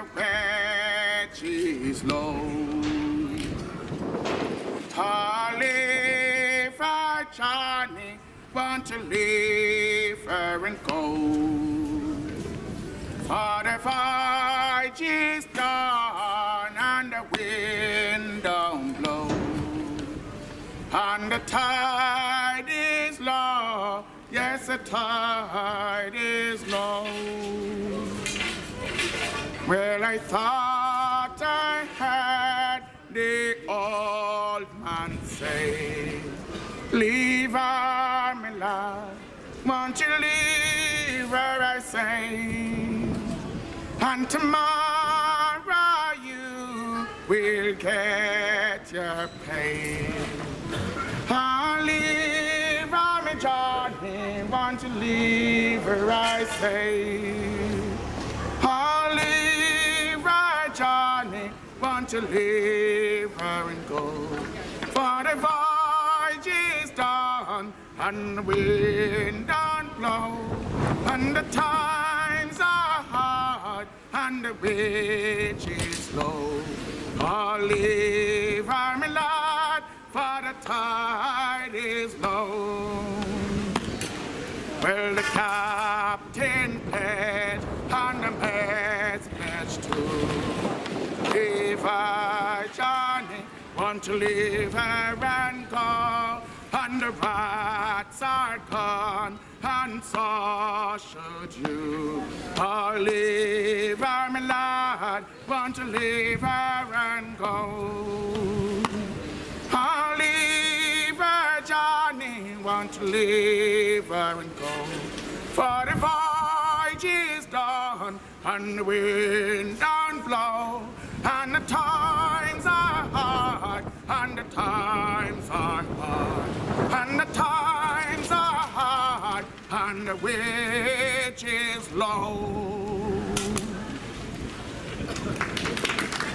the wedge is low. Live our Johnny, want to live her and go. For the voyage is done and the wind don't blow, and the tide is low. Yes, the tide is low. Well, I thought I heard the old man say, leave her, my love, won't you leave her, I say, and tomorrow you will get your pay. I'll leave her, my Johnny, won't you leave her, I say, I'll leave her, Johnny, want to leave her and go. For the voyage is done and the wind don't blow, and the times are hard and the wage is low. I'll leave her, my lad, for the tide is low. Well, the captain pledged and the mates pledged too. Leave her, Johnny, want to leave her and go, and the rats are gone, and so should you. Oh, leave her, my lad, want to leave her and go. Oh, leave her, Johnny, want to leave her and go. For the voyage is done, and the wind don't blow, and the times are hard, and the times are hard, and the times are hard, and the wage is low.